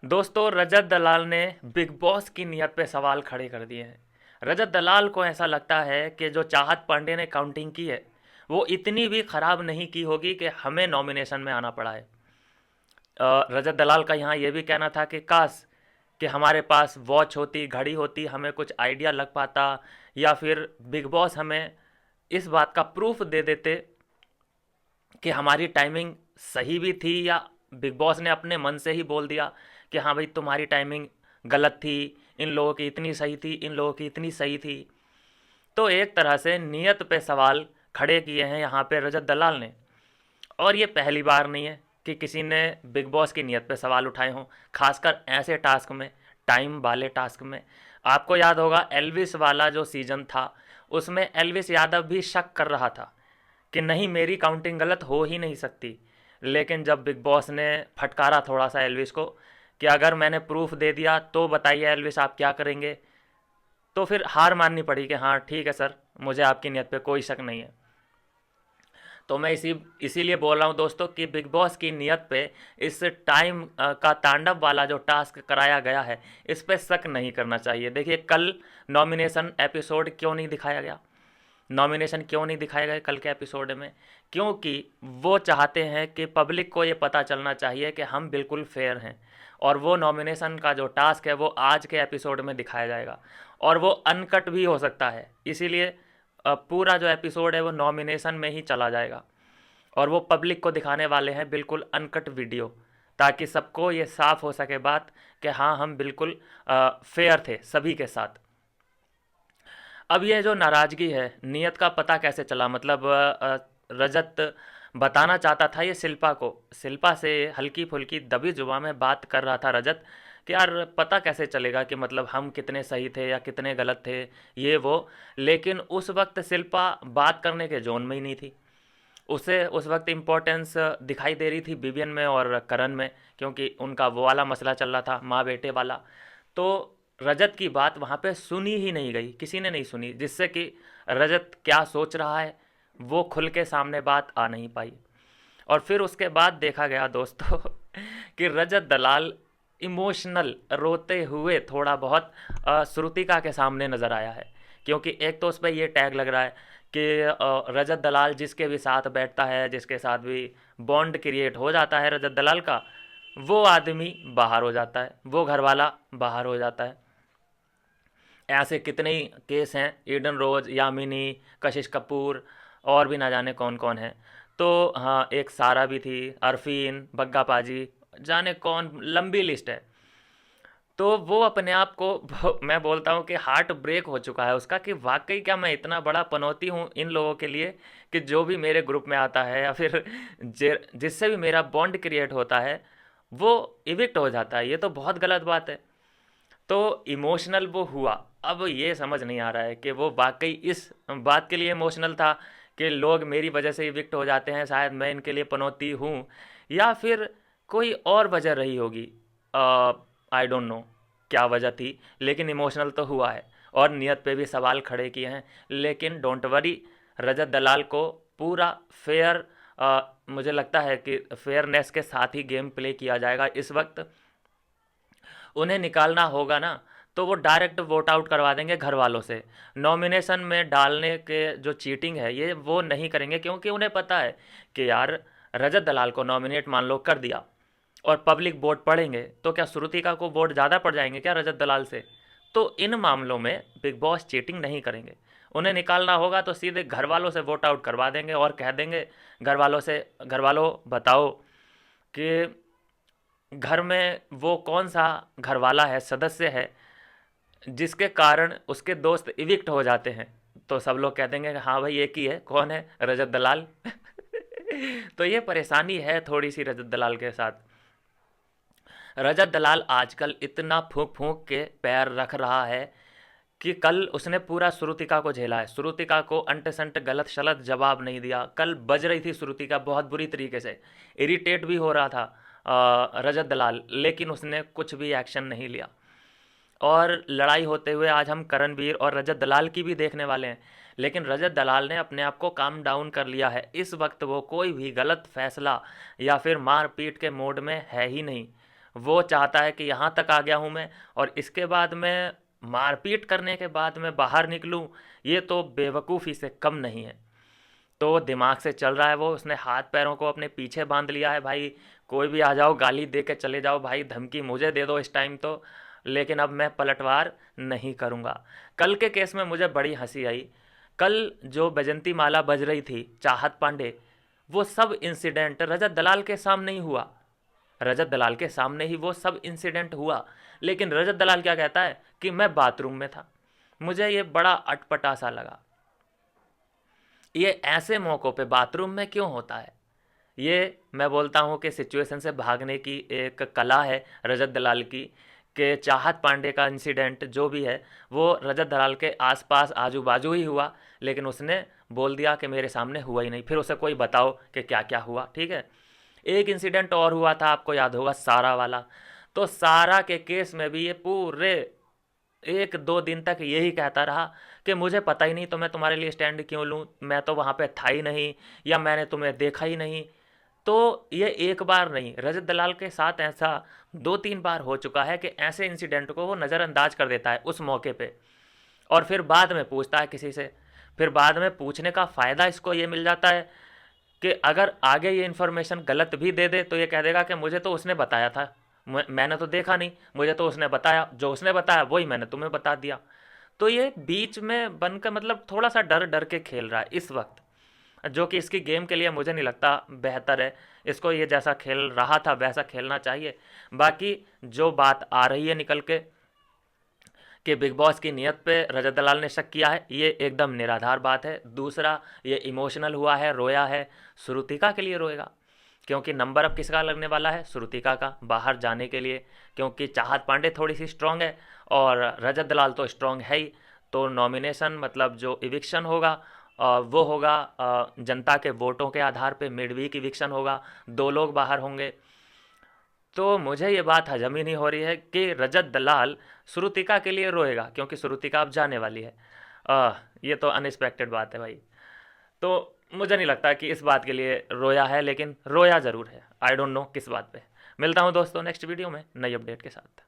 दोस्तों, रजत दलाल ने big boss की नीयत पे सवाल खड़े कर दिए हैं। रजत दलाल को ऐसा लगता है कि जो चाहत पांडे ने काउंटिंग की है वो इतनी भी खराब नहीं की होगी कि हमें नॉमिनेशन में आना पड़ा है। रजत दलाल का यहाँ ये भी कहना था कि काश कि हमारे पास वॉच होती, घड़ी होती, हमें कुछ आइडिया लग पाता, या फिर बिग बॉस हमें इस बात का प्रूफ दे देते कि हमारी टाइमिंग सही भी थी, या बिग बॉस ने अपने मन से ही बोल दिया कि हाँ भाई तुम्हारी टाइमिंग गलत थी, इन लोगों की इतनी सही थी, इन लोगों की इतनी सही थी। तो एक तरह से नियत पे सवाल खड़े किए हैं यहाँ पे रजत दलाल ने। और ये पहली बार नहीं है कि किसी ने बिग बॉस की नियत पे सवाल उठाए हों, खासकर ऐसे टास्क में, टाइम वाले टास्क में। आपको याद होगा एल्विस वाला जो सीज़न था, उसमें एल्विस यादव भी शक कर रहा था कि नहीं मेरी काउंटिंग गलत हो ही नहीं सकती। लेकिन जब बिग बॉस ने फटकारा थोड़ा सा एल्विस को कि अगर मैंने प्रूफ दे दिया तो बताइए एल्विस आप क्या करेंगे, तो फिर हार माननी पड़ी कि हाँ ठीक है सर, मुझे आपकी नियत पे कोई शक नहीं है। तो मैं इसीलिए बोल रहा हूँ दोस्तों कि बिग बॉस की नियत पे इस टाइम का तांडव वाला जो टास्क कराया गया है, इस पे शक नहीं करना चाहिए। देखिए कल नॉमिनेशन एपिसोड क्यों नहीं दिखाया गया, नॉमिनेशन क्यों नहीं दिखाए गए कल के एपिसोड में? क्योंकि वो चाहते हैं कि पब्लिक को ये पता चलना चाहिए कि हम बिल्कुल फेयर हैं। और वो नॉमिनेशन का जो टास्क है वो आज के एपिसोड में दिखाया जाएगा, और वो अनकट भी हो सकता है। इसीलिए पूरा जो एपिसोड है वो नॉमिनेशन में ही चला जाएगा, और वो पब्लिक को दिखाने वाले हैं बिल्कुल अनकट वीडियो, ताकि सबको ये साफ हो सके बात कि हाँ हम बिल्कुल फेयर थे सभी के साथ। अब ये जो नाराज़गी है, नियत का पता कैसे चला? मतलब रजत बताना चाहता था ये शिल्पा को, शिल्पा से हल्की फुल्की दबी जुबान में बात कर रहा था रजत कि यार पता कैसे चलेगा कि मतलब हम कितने सही थे या कितने गलत थे, ये वो। लेकिन उस वक्त शिल्पा बात करने के जोन में ही नहीं थी। उसे उस वक्त इम्पोर्टेंस दिखाई दे रही थी विवियन में और करण में, क्योंकि उनका वो वाला मसला चल रहा था, माँ बेटे वाला। तो रजत की बात वहाँ पे सुनी ही नहीं गई, किसी ने नहीं सुनी, जिससे कि रजत क्या सोच रहा है वो खुल के सामने बात आ नहीं पाई। और फिर उसके बाद देखा गया दोस्तों कि रजत दलाल इमोशनल रोते हुए थोड़ा बहुत श्रुतिका के सामने नज़र आया है। क्योंकि एक तो उस पर ये टैग लग रहा है कि रजत दलाल जिसके भी साथ बैठता है, जिसके साथ भी बॉन्ड क्रिएट हो जाता है रजत दलाल का, वो आदमी बाहर हो जाता है, वो घरवाला बाहर हो जाता है। ऐसे कितने ही केस हैं, ईडन रोज, यामिनी, कशिश कपूर, और भी ना जाने कौन कौन है। तो हाँ, एक सारा भी थी, अरफीन, बग्गा पाजी, जाने कौन, लंबी लिस्ट है। तो वो अपने आप को मैं बोलता हूँ कि हार्ट ब्रेक हो चुका है उसका कि वाकई क्या मैं इतना बड़ा पनौती हूँ इन लोगों के लिए कि जो भी मेरे ग्रुप में आता है या फिर जिससे भी मेरा बॉन्ड क्रिएट होता है वो इविक्ट हो जाता है। ये तो बहुत गलत बात है। तो इमोशनल वो हुआ। अब ये समझ नहीं आ रहा है कि वो वाकई इस बात के लिए इमोशनल था कि लोग मेरी वजह से इविक्ट हो जाते हैं, शायद मैं इनके लिए पनौती हूँ, या फिर कोई और वजह रही होगी। आई डोंट नो क्या वजह थी, लेकिन इमोशनल तो हुआ है और नियत पे भी सवाल खड़े किए हैं। लेकिन डोंट वरी, रजत दलाल को पूरा फेयर, मुझे लगता है कि फेयरनेस के साथ ही गेम प्ले किया जाएगा इस वक्त। उन्हें निकालना होगा ना, तो वो डायरेक्ट वोट आउट करवा देंगे घर वालों से। नॉमिनेशन में डालने के जो चीटिंग है ये वो नहीं करेंगे, क्योंकि उन्हें पता है कि यार रजत दलाल को नॉमिनेट मान लो कर दिया और पब्लिक वोट पड़ेंगे तो क्या श्रुतिका को वोट ज़्यादा पड़ जाएंगे क्या रजत दलाल से? तो इन मामलों में बिग बॉस चीटिंग नहीं करेंगे। उन्हें निकालना होगा तो सीधे घर वालों से वोट आउट करवा देंगे और कह देंगे घर वालों से, घर वालों बताओ कि घर में वो कौन सा घर वाला है, सदस्य है, जिसके कारण उसके दोस्त इविक्ट हो जाते हैं। तो सब लोग कह देंगे कि हाँ भाई एक ही है, कौन है? रजत दलाल। तो ये परेशानी है थोड़ी सी रजत दलाल के साथ। रजत दलाल आजकल इतना फूंक फूंक के पैर रख रहा है कि कल उसने पूरा श्रुतिका को झेला है, श्रुतिका को अंट संट गलत शलत जवाब नहीं दिया। कल बज रही थी श्रुतिका बहुत बुरी तरीके से, इरिटेट भी हो रहा था रजत दलाल, लेकिन उसने कुछ भी एक्शन नहीं लिया। और लड़ाई होते हुए आज हम करणवीर और रजत दलाल की भी देखने वाले हैं। लेकिन रजत दलाल ने अपने आप को काम डाउन कर लिया है, इस वक्त वो कोई भी गलत फैसला या फिर मार पीट के मोड में है ही नहीं। वो चाहता है कि यहाँ तक आ गया हूँ मैं, और इसके बाद मैं मारपीट करने के बाद मैं बाहर निकलूँ, ये तो बेवकूफ़ी से कम नहीं है। तो दिमाग से चल रहा है वो, उसने हाथ पैरों को अपने पीछे बांध लिया है, भाई कोई भी आ जाओ गाली दे के चले जाओ भाई, धमकी मुझे दे दो इस टाइम तो, लेकिन अब मैं पलटवार नहीं करूँगा। कल के केस में मुझे बड़ी हंसी आई। कल जो बैजंती माला बज रही थी चाहत पांडे, वो सब इंसिडेंट रजत दलाल के सामने ही हुआ, रजत दलाल के सामने ही वो सब इंसिडेंट हुआ। लेकिन रजत दलाल क्या कहता है कि मैं बाथरूम में था। मुझे ये बड़ा अटपटा सा लगा। ये ऐसे मौक़ों पे बाथरूम में क्यों होता है? ये मैं बोलता हूँ कि सिचुएशन से भागने की एक कला है रजत दलाल की, कि चाहत पांडे का इंसिडेंट जो भी है वो रजत दलाल के आसपास आजू बाजू ही हुआ, लेकिन उसने बोल दिया कि मेरे सामने हुआ ही नहीं। फिर उसे कोई बताओ कि क्या क्या हुआ, ठीक है। एक इंसिडेंट और हुआ था, आपको याद होगा, सारा वाला। तो सारा के केस में भी ये पूरे 1-2 दिन तक यही कहता रहा कि मुझे पता ही नहीं तो मैं तुम्हारे लिए स्टैंड क्यों लूँ, मैं तो वहाँ पे था ही नहीं, या मैंने तुम्हें देखा ही नहीं। तो ये एक बार नहीं, रजत दलाल के साथ ऐसा 2-3 बार हो चुका है कि ऐसे इंसिडेंट को वो नज़रअंदाज कर देता है उस मौके पे, और फिर बाद में पूछता है किसी से। फिर बाद में पूछने का फ़ायदा इसको ये मिल जाता है कि अगर आगे ये इन्फॉर्मेशन गलत भी दे दे तो ये कह देगा कि मुझे तो उसने बताया था, मैंने तो देखा नहीं, मुझे तो उसने बताया, जो उसने बताया वही मैंने तुम्हें बता दिया। तो ये बीच में बनकर मतलब थोड़ा सा डर डर के खेल रहा है इस वक्त, जो कि इसकी गेम के लिए मुझे नहीं लगता बेहतर है। इसको ये जैसा खेल रहा था वैसा खेलना चाहिए। बाकी जो बात आ रही है निकल के कि बिग बॉस की नीयत पे रजत दलाल ने शक किया है, ये एकदम निराधार बात है। दूसरा, ये इमोशनल हुआ है, रोया है, श्रुतिका के लिए रोएगा, क्योंकि नंबर अब किसका लगने वाला है, श्रुतिका का, बाहर जाने के लिए। क्योंकि चाहत पांडे थोड़ी सी स्ट्रांग है और रजत दलाल तो स्ट्रांग है ही। तो नॉमिनेशन मतलब जो इविक्शन होगा वो होगा जनता के वोटों के आधार पे, मिड वीक इविक्शन होगा, 2 लोग बाहर होंगे। तो मुझे ये बात हजम ही नहीं हो रही है कि रजत दलाल श्रुतिका के लिए रोएगा, क्योंकि श्रुतिका अब जाने वाली है। ये तो अनएक्सपेक्टेड बात है भाई। तो मुझे नहीं लगता कि इस बात के लिए रोया है, लेकिन रोया ज़रूर है। आई डोंट नो किस बात पे। मिलता हूँ दोस्तों नेक्स्ट वीडियो में नई अपडेट के साथ।